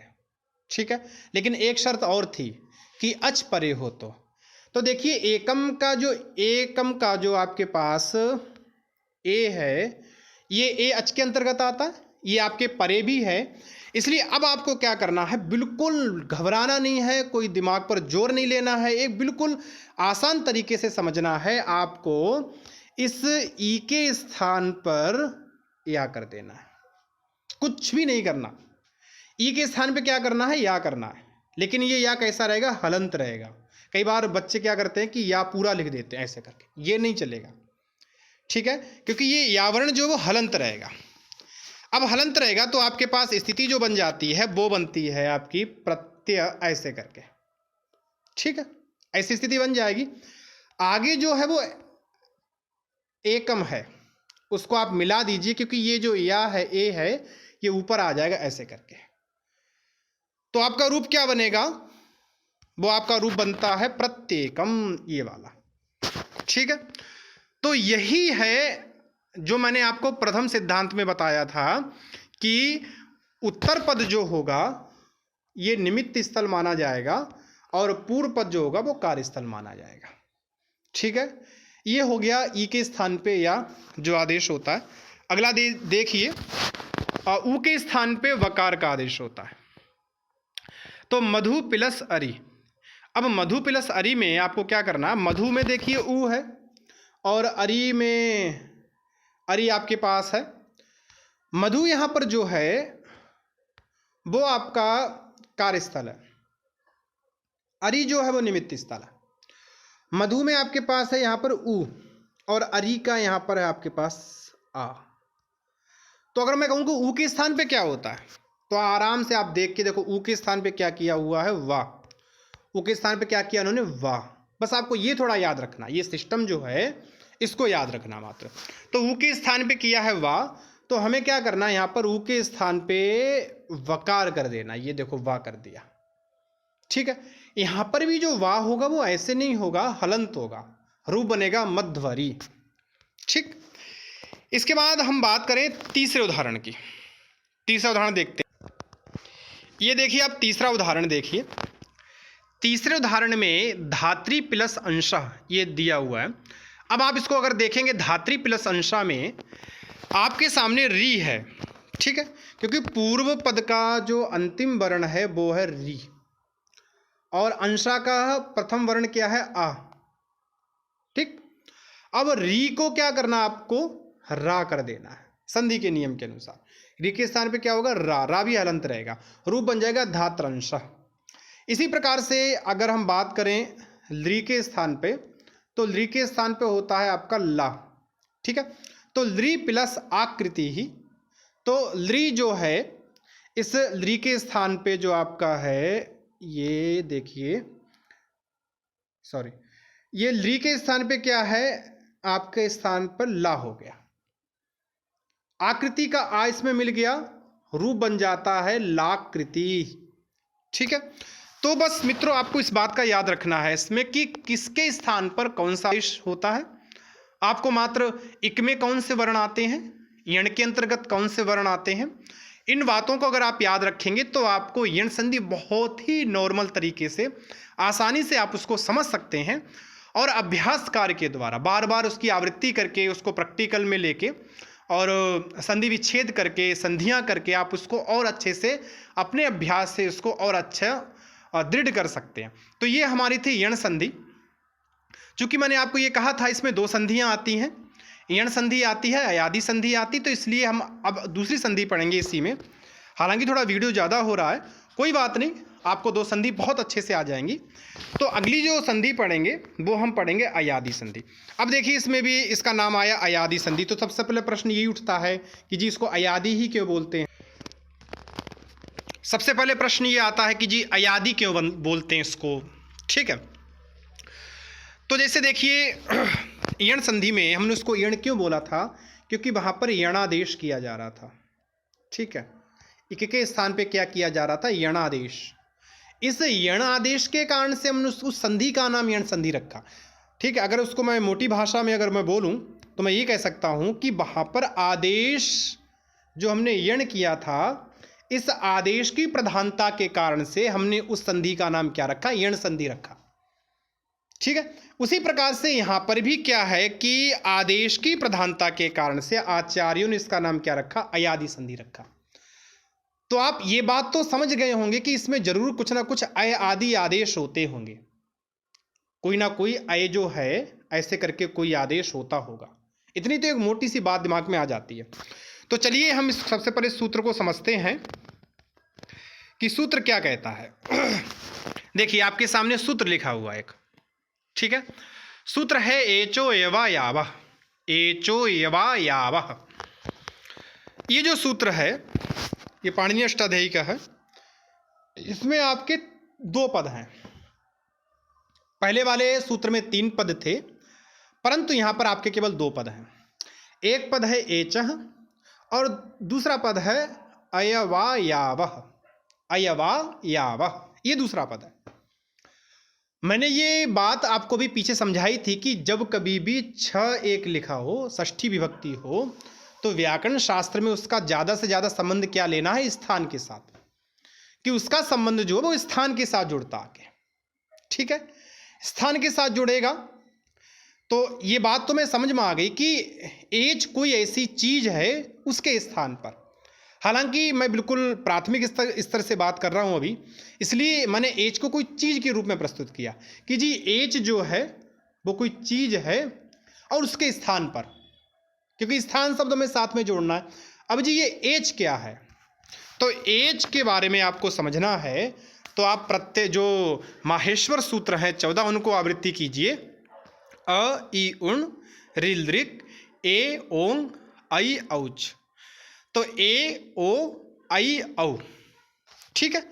ठीक है, लेकिन एक शर्त और थी कि अच परे हो तो देखिए एकम का जो आपके पास ए है, ये ए अच के अंतर्गत आता है, ये आपके परे भी है। इसलिए अब आपको क्या करना है, बिल्कुल घबराना नहीं है, कोई दिमाग पर जोर नहीं लेना है, एक बिल्कुल आसान तरीके से समझना है। आपको इस ई के स्थान पर या कर देना है, कुछ भी नहीं करना। ई के स्थान पे क्या करना है, या करना है, लेकिन ये या कैसा रहेगा, हलंत रहेगा। कई बार बच्चे क्या करते हैं कि या पूरा लिख देते हैं ऐसे करके, ये नहीं चलेगा। ठीक है, क्योंकि ये यावरण जो वो हलंत रहेगा। अब हलंत रहेगा तो आपके पास स्थिति जो बन जाती है वो बनती है आपकी प्रत्यय ऐसे करके, ठीक है, ऐसी स्थिति बन जाएगी। आगे जो है वो एकम है, उसको आप मिला दीजिए क्योंकि ये जो या है ए है ये ऊपर आ जाएगा ऐसे करके, तो आपका रूप क्या बनेगा, वो आपका रूप बनता है प्रत्येकम, ये वाला, ठीक है। तो यही है जो मैंने आपको प्रथम सिद्धांत में बताया था कि उत्तर पद जो होगा ये निमित्त स्थल माना जाएगा और पूर्व पद जो होगा वो कार्यस्थल माना जाएगा, ठीक है। ये हो गया ई के स्थान पे या जो आदेश होता है। अगला देखिए उ के स्थान पे वकार का आदेश होता है। तो मधु प्लस अरि, अब मधु प्लस अरि में आपको क्या करना है, मधु में देखिए उ है और अरि में अरि आपके पास है। मधु यहाँ पर जो है वो आपका कार्यस्थल है, अरि जो है वो निमित्त स्थल है। मधु में आपके पास है यहाँ पर उ और अरि का यहाँ पर है आपके पास आ। तो अगर मैं कहूँ कि उ के स्थान पे क्या होता है तो आराम से आप देख के देखो, उ के स्थान पे क्या किया हुआ है, वाह। उ के स्थान पे क्या किया उन्होंने, वाह। बस आपको ये थोड़ा याद रखना, ये सिस्टम जो है इसको याद रखना मात्र। तो उ के स्थान पे किया है वाह, तो हमें क्या करना है, यहाँ पर उ के स्थान पे वकार कर देना। ये देखो वाह कर दिया, ठीक है। यहाँ पर भी जो वाह होगा वो ऐसे नहीं होगा, हलंत होगा, रूप बनेगा मध्वरी, ठीक। इसके बाद हम बात करें तीसरे उदाहरण की। तीसरा उदाहरण देखते हैं। ये देखिए आप तीसरा उदाहरण देखिए। तीसरे उदाहरण में धात्री प्लस अंशः ये दिया हुआ है। अब आप इसको अगर देखेंगे धात्री प्लस अंशः में आपके सामने री है, ठीक है, क्योंकि पूर्व पद का जो अंतिम वर्ण है वो है री और अंशा का प्रथम वर्ण क्या है, आ, ठीक। अब री को क्या करना, आपको रा कर देना है संधि के नियम के अनुसार। री के स्थान पे क्या होगा, रा, रा भी हलंत रहेगा, रूप बन जाएगा धात्रंशः। इसी प्रकार से अगर हम बात करें ली के स्थान पे तो ली के स्थान पे होता है आपका ला, ठीक है। तो ली प्लस आकृति ही, तो ली जो है इस ली के स्थान पे जो आपका है ये देखिए, सॉरी, ये ली के स्थान पे क्या है, आपके स्थान पर ला हो गया, आकृति का आ इसमें मिल गया, रूप बन जाता है लाकृति, ठीक है। तो बस मित्रों आपको इस बात का याद रखना है इसमें कि किसके स्थान पर कौन सा आदेश होता है। आपको मात्र इक में कौन से वर्ण आते हैं, यण के अंतर्गत कौन से वर्ण आते हैं, इन बातों को अगर आप याद रखेंगे तो आपको यण संधि बहुत ही नॉर्मल तरीके से आसानी से आप उसको समझ सकते हैं और अभ्यास कार्य के द्वारा बार बार उसकी आवृत्ति करके उसको प्रैक्टिकल में लेके और संधि विच्छेद करके संधियां करके आप उसको और अच्छे से अपने अभ्यास से उसको और अच्छा दृढ़ कर सकते हैं। तो ये हमारी थी यण संधि। चूंकि मैंने आपको ये कहा था इसमें दो संधियां आती हैं, यण संधि आती है, अयादि संधि आती, तो इसलिए हम अब दूसरी संधि पढ़ेंगे इसी में। हालांकि थोड़ा वीडियो ज़्यादा हो रहा है, कोई बात नहीं, आपको दो संधि बहुत अच्छे से आ जाएंगी। तो अगली जो संधि पढ़ेंगे वो हम पढ़ेंगे अयादि संधि। अब देखिए इसमें भी इसका नाम आया अयादि संधि, तो सबसे पहले प्रश्न यही उठता है कि जी इसको अयादि ही क्यों बोलते हैं। सबसे पहले प्रश्न ये आता है कि जी अयादि क्यों बोलते हैं इसको, ठीक है। तो जैसे देखिए यण संधि में हमने उसको यण क्यों बोला था, क्योंकि वहाँ पर यणादेश किया जा रहा था, ठीक है। इक के स्थान पे क्या किया जा रहा था, यणादेश। इस यण आदेश के कारण से हमने उस संधि का नाम यण संधि रखा, ठीक है। अगर उसको मैं मोटी भाषा में अगर मैं बोलूं तो मैं ये कह सकता हूं कि वहां पर आदेश जो हमने यण किया था, इस आदेश की प्रधानता के कारण से हमने उस संधि का नाम क्या रखा, यण संधि रखा, ठीक है। उसी प्रकार से यहां पर भी क्या है कि आदेश की प्रधानता के कारण से आचार्यों ने इसका नाम क्या रखा, अयादि संधि रखा। तो आप ये बात तो समझ गए होंगे कि इसमें जरूर कुछ ना कुछ अय आदि आदेश होते होंगे, कोई ना कोई अय जो है ऐसे करके कोई आदेश होता होगा। इतनी तो एक मोटी सी बात दिमाग में आ जाती है। तो चलिए हम इस सबसे पहले सूत्र को समझते हैं कि सूत्र क्या कहता है। देखिए आपके सामने सूत्र लिखा हुआ है एक, ठीक है। सूत्र है एचो एवा यावः, एचो एवा यावः। ये जो सूत्र है ये पाणिनीय अष्टाध्यायी का है। इसमें आपके 2 पद हैं। पहले वाले सूत्र में 3 पद थे, परंतु यहाँ पर आपके केवल 2 पद हैं। एक पद है एचः और दूसरा पद है अयवायावः। अयवायावः ये दूसरा पद है। मैंने ये बात आपको भी पीछे समझाई थी कि जब कभी भी 6-1 लिखा हो, षष्ठी विभक्ति हो, तो व्याकरण शास्त्र में उसका ज़्यादा से ज़्यादा संबंध क्या लेना है? स्थान के साथ, कि उसका संबंध जो है वो स्थान के साथ जुड़ता आके। ठीक है, स्थान के साथ जुड़ेगा तो ये बात तो मैं समझ में आ गई कि एज कोई ऐसी चीज है उसके स्थान पर। हालांकि मैं बिल्कुल प्राथमिक स्तर से बात कर रहा हूं अभी, इसलिए मैंने एज को कोई चीज के रूप में प्रस्तुत किया कि जी एज जो है वो कोई चीज है और उसके स्थान पर, क्योंकि स्थान शब्द में साथ में जोड़ना है। अब जी ये एज क्या है? तो एज के बारे में आपको समझना है तो आप प्रत्यय जो माहेश्वर सूत्र हैं 14 उनको आवृत्ति कीजिए। अ इ उण ऋल ऋक ए ओंग आई औच। तो ए ओ आई औ। ठीक है,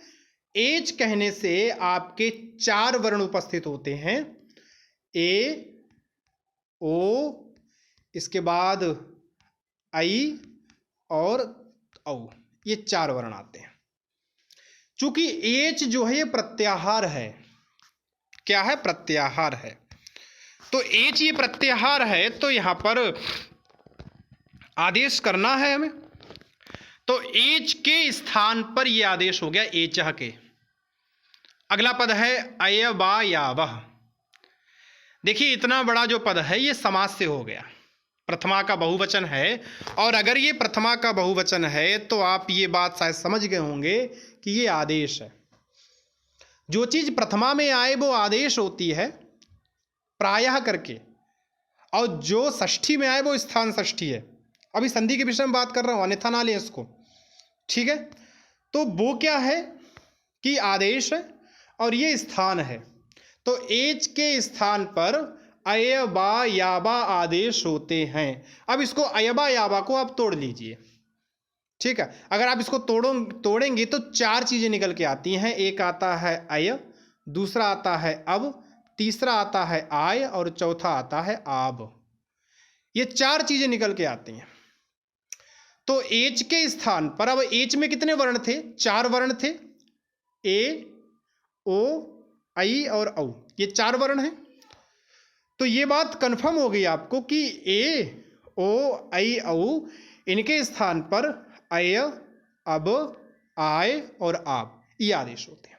एज कहने से आपके 4 वर्ण उपस्थित होते हैं। ए ओ, इसके बाद आई और औ, ये 4 वर्ण आते हैं। चूंकि एच जो है ये प्रत्याहार है। क्या है? प्रत्याहार है। तो एच ये प्रत्याहार है तो यहां पर आदेश करना है हमें। तो एच के स्थान पर ये आदेश हो गया एचः के। अगला पद है अयवायावः। देखिए इतना बड़ा जो पद है ये समास से हो गया, प्रथमा का बहुवचन है। और अगर ये प्रथमा का बहुवचन है तो आप ये बात शायद समझ गए होंगे कि ये आदेश है। जो चीज प्रथमा में आए वो आदेश होती है प्रायः करके, और जो षष्ठी में आए वो स्थान षष्ठी है। अभी संधि के विषय में बात कर रहा हूं, अन्यथा ना लें इसको। ठीक है, तो वो क्या है कि आदेश है और ये स्थान है। तो एच के स्थान पर अयबा याबा आदेश होते हैं। अब इसको अयबा याबा को आप तोड़ लीजिए। ठीक है, अगर आप इसको तोड़ेंगे तो 4 चीजें निकल के आती हैं। एक आता है अय, दूसरा आता है अब, तीसरा आता है आय और चौथा आता है आब। ये 4 चीजें निकल के आती हैं। तो एच के स्थान पर, अब एच में कितने वर्ण थे? 4 वर्ण थे। ए ओ आई और औ, ये 4 वर्ण हैं। तो ये बात कंफर्म हो गई आपको कि ए ओ आई औ इनके स्थान पर अय, अब, आय और आब ये आदेश होते हैं।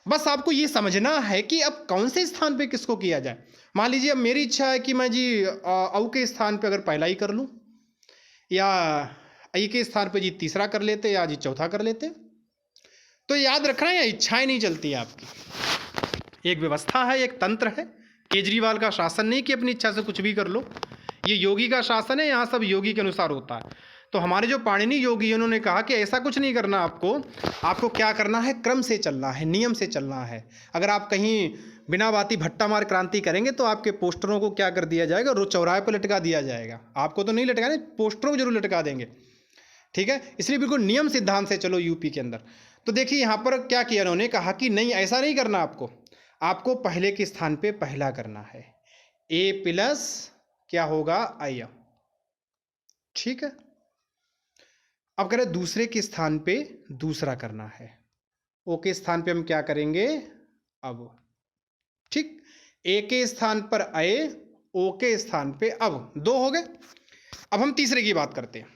बस आपको ये समझना है कि अब कौन से स्थान पे किसको किया जाए। मान लीजिए अब मेरी इच्छा है कि मैं जी औ के स्थान पे अगर पहला ही कर लूँ, या आई के स्थान पे जी तीसरा कर लेते, या जी चौथा कर लेते। तो याद रखना है इच्छाएं नहीं चलती है आपकी। एक व्यवस्था है, एक तंत्र है। केजरीवाल का शासन नहीं कि अपनी इच्छा से कुछ भी कर लो। ये योगी का शासन है, यहाँ सब योगी के अनुसार होता है। तो हमारे जो पाणिनि योगी है उन्होंने कहा कि ऐसा कुछ नहीं करना आपको क्या करना है? क्रम से चलना है, नियम से चलना है। अगर आप कहीं बिना बाती भट्टा मार क्रांति करेंगे तो आपके पोस्टरों को क्या कर दिया जाएगा? रोज चौराहे पर लटका दिया जाएगा। आपको तो नहीं लटकाने, पोस्टरों को जरूर लटका देंगे। ठीक है, इसलिए बिल्कुल नियम सिद्धांत से चलो यूपी के अंदर। तो देखिए यहाँ पर क्या किया उन्होंने, कहा कि नहीं ऐसा नहीं करना आपको पहले के स्थान पे पहला करना है। ए प्लस क्या होगा? अय। ठीक है, अब करें दूसरे के स्थान पे दूसरा करना है। ओ के स्थान पे हम क्या करेंगे? अब। ठीक, ए के स्थान पर अय, ओ के स्थान पे अब। 2 हो गए। अब हम तीसरे की बात करते हैं।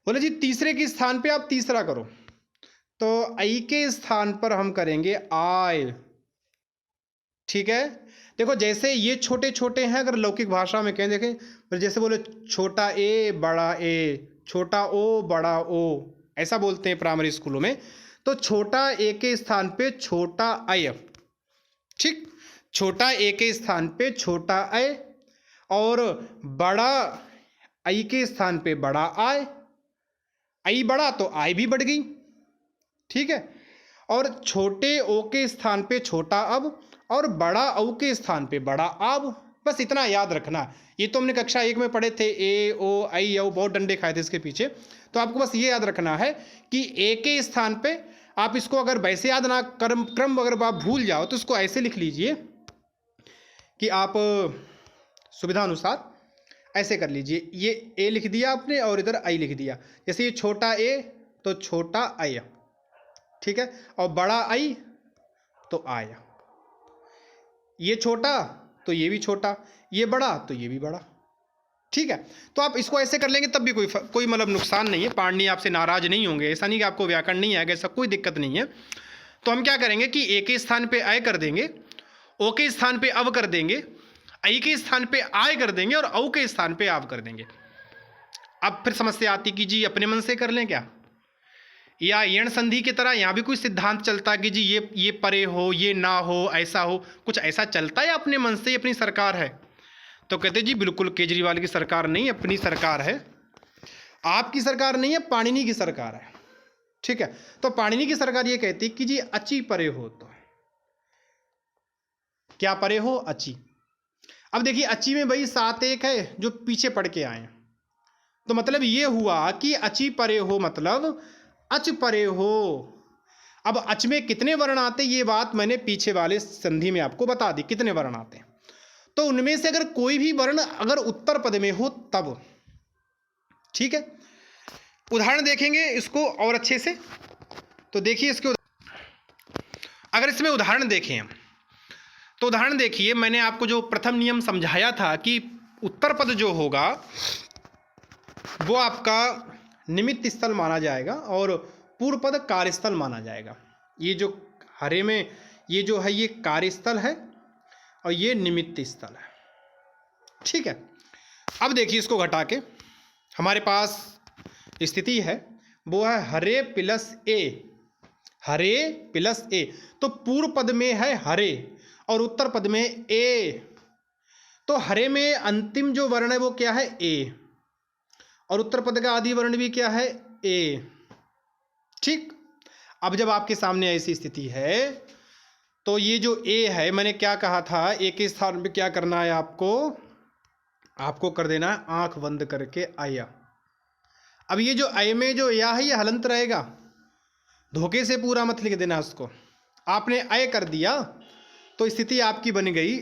बोले जी तीसरे के स्थान पे आप तीसरा करो, तो आई के स्थान पर हम करेंगे आय। ठीक है, देखो जैसे ये छोटे छोटे हैं, अगर लौकिक भाषा में कहें देखें, जैसे बोले छोटा ए बड़ा ए, छोटा ओ बड़ा ओ, ऐसा बोलते हैं प्राइमरी स्कूलों में। तो छोटा ए के स्थान पे छोटा अय। ठीक, छोटा ए के स्थान पे छोटा अय, और बड़ा आई के स्थान पे बड़ा आय। आई बड़ा तो आय भी बढ़ गई। ठीक है, और छोटे ओ के स्थान पे छोटा अब, और बड़ा औ के स्थान पे बड़ा आब। बस इतना याद रखना। ये तो हमने कक्षा 1 में पढ़े थे, ए ओ आई औ, बहुत डंडे खाए थे इसके पीछे। तो आपको बस ये याद रखना है कि ए के स्थान पे आप इसको अगर वैसे याद ना क्रम अगर आप भूल जाओ तो इसको ऐसे लिख लीजिए कि आप सुविधा अनुसार ऐसे कर लीजिए। ये ए लिख दिया आपने और इधर आई लिख दिया। जैसे ये छोटा ए तो छोटा आई, ठीक है, और बड़ा आई तो आया। ये छोटा तो ये भी छोटा, ये बड़ा तो ये भी बड़ा, ठीक है। तो आप इसको ऐसे कर लेंगे तब भी कोई मतलब नुकसान नहीं है। पाणिनि आपसे नाराज नहीं होंगे, ऐसा नहीं कि आपको व्याकरण नहीं आएगा, ऐसा कोई दिक्कत नहीं है। तो हम क्या करेंगे कि ए के स्थान पे आय कर देंगे, ओ के स्थान पे अव कर देंगे, आई के स्थान पे आय कर देंगे और औ के स्थान पे आव कर देंगे। अब फिर समस्या आती कि जी अपने मन से कर लें क्या, या यण संधि की तरह यहाँ भी कोई सिद्धांत चलता कि जी ये परे हो, ये ना हो, ऐसा हो, कुछ ऐसा चलता है अपने मन से, अपनी सरकार है? तो कहते जी बिल्कुल केजरीवाल की सरकार नहीं, अपनी सरकार है। आपकी सरकार नहीं है, पाणिनि की सरकार है, ठीक है। तो पाणिनि की सरकार ये कहती कि जी अची परे हो, तो क्या परे हो, अची। अब देखिए अची में भाई 7 1 है जो पीछे पढ़ के आए, तो मतलब ये हुआ कि अची परे हो मतलब अच परे हो। अब अच में कितने वर्ण आते, ये बात मैंने पीछे वाले संधि में आपको बता दी कितने वर्ण आते हैं। तो उनमें से अगर कोई भी वर्ण अगर उत्तर पद में हो तब, ठीक है। उदाहरण देखेंगे इसको और अच्छे से। तो देखिए इसके अगर इसमें उदाहरण देखें तो उदाहरण देखिए, मैंने आपको जो प्रथम नियम समझाया था कि उत्तर पद जो होगा वो आपका निमित्त स्थल माना जाएगा और पूर्व पद कार्यस्थल माना जाएगा। ये जो हरे में ये जो है ये कार्यस्थल है और ये निमित्त स्थल है, ठीक है। अब देखिए इसको घटा के हमारे पास स्थिति है वो है हरे प्लस ए, हरे प्लस ए। तो पूर्व पद में है हरे और उत्तर पद में ए। तो हरे में अंतिम जो वर्ण है वो क्या है, ए, और उत्तर पद का आदि वर्ण भी क्या है, ए, ठीक। अब जब आपके सामने ऐसी स्थिति है तो ये जो ए है, मैंने क्या कहा था, ए के स्थान पे क्या करना है आपको कर देना है आंख बंद करके आया। अब ये जो आय में जो या है ये हलंत रहेगा, धोखे से पूरा मत लिख देना उसको। आपने आय कर दिया तो स्थिति आपकी बन गई,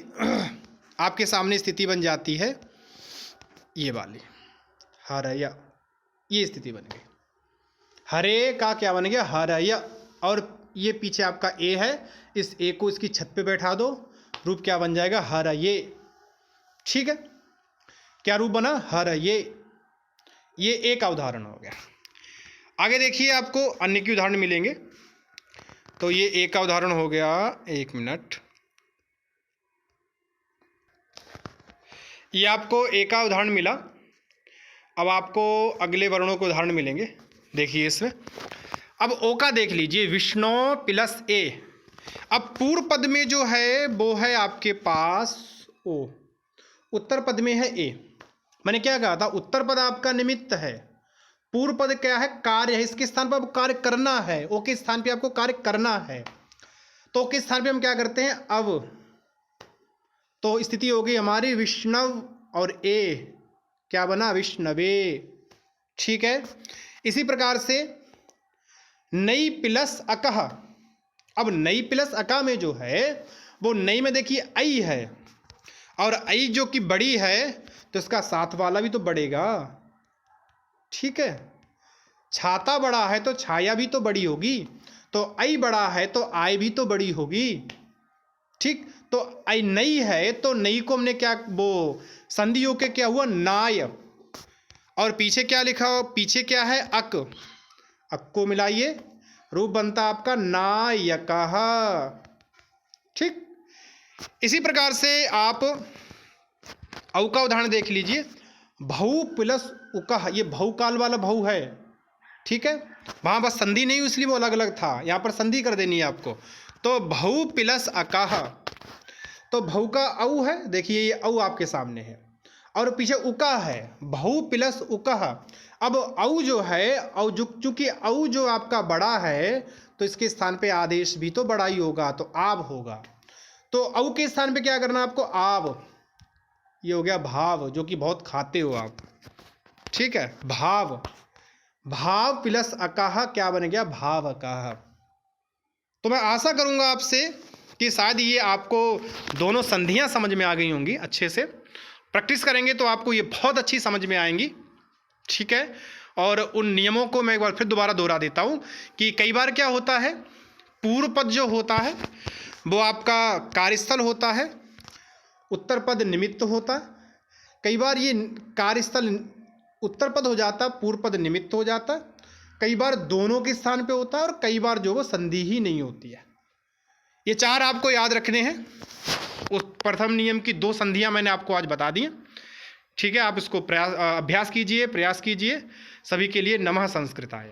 आपके सामने स्थिति बन जाती है ये वाली, हरया, ये स्थिति बन गई। हरे का क्या बन गया, हरया, और ये पीछे आपका ए है, इस ए को इसकी छत पे बैठा दो, रूप क्या बन जाएगा, हरये, ठीक है। क्या रूप बना, हरये। ये ए का उदाहरण हो गया। आगे देखिए आपको अन्य के उदाहरण मिलेंगे। तो ये ए का उदाहरण हो गया, 1 मिनट, ये आपको ए का उदाहरण मिला। अब आपको अगले वर्णों के उदाहरण मिलेंगे। देखिए इसमें अब ओ का देख लीजिए, विष्णु प्लस ए। अब पूर्व पद में जो है वो है आपके पास ओ, उत्तर पद में है ए। मैंने क्या कहा था, उत्तर पद आपका निमित्त है, पूर्व पद क्या है, कार्य है, इसके स्थान पर आपको कार्य करना है, ओ के स्थान पे आपको कार्य करना है। तो ओ के स्थान पे हम क्या करते हैं, अब तो स्थिति हो गई हमारी विष्णव और ए क्या बना, विष्णवे, ठीक है। इसी प्रकार से नई प्लस अकह। अब नई प्लस अका में जो है वो नई में देखिए आई है और आई जो कि बड़ी है तो इसका साथ वाला भी तो बढ़ेगा, ठीक है। छाता बड़ा है तो छाया भी तो बड़ी होगी, तो आई बड़ा है तो आय भी तो बड़ी होगी, ठीक। तो आई नई है तो नई को हमने क्या, वो संधि होके क्या हुआ, नाय, और पीछे क्या लिखा हो, पीछे क्या है, अक, अक को मिलाइए, रूप बनता आपका नायकः, ठीक। इसी प्रकार से आप औ का उदाहरण देख लीजिए, भऊ प्लस उकह, ये भऊ काल वाला भऊ है, ठीक है। वहाँ बस संधि नहीं इसलिए वो अलग अलग था, यहाँ पर संधि कर देनी है आपको। तो भऊ प्लस अकह, तो भऊ का औ है, देखिए ये औ आपके सामने है और पीछे उका है, भऊ प्लस उकह। अब औ जो है, औ चूंकि औ जो आपका बड़ा है तो इसके स्थान पे आदेश भी तो बड़ा ही होगा, तो आब होगा। तो औ के स्थान पे क्या करना आपको, आब, ये हो गया भाव, जो कि बहुत खाते हो आप, ठीक है। भाव, भाव प्लस अकाह क्या बन गया, भाव अकाह। तो मैं आशा करूंगा आपसे कि शायद ये आपको दोनों संधियां समझ में आ गई होंगी अच्छे से। प्रैक्टिस करेंगे तो आपको ये बहुत अच्छी समझ में आएंगी, ठीक है। और उन नियमों को मैं एक बार फिर दोबारा दोहरा देता हूं कि कई बार क्या होता है, पूर्व पद जो होता है वो आपका कार्यस्थल होता है, उत्तर पद निमित्त होता है। कई बार ये कार्यस्थल उत्तर पद हो जाता है, पूर्व पद निमित्त हो जाता है। कई बार दोनों के स्थान पे होता है और कई बार जो वो संधि ही नहीं होती है। ये 4 आपको याद रखने हैं। उस प्रथम नियम की 2 संधियां मैंने आपको आज बता दी हैं, ठीक है। आप इसको अभ्यास कीजिए, प्रयास कीजिए। सभी के लिए नमः संस्कृताय।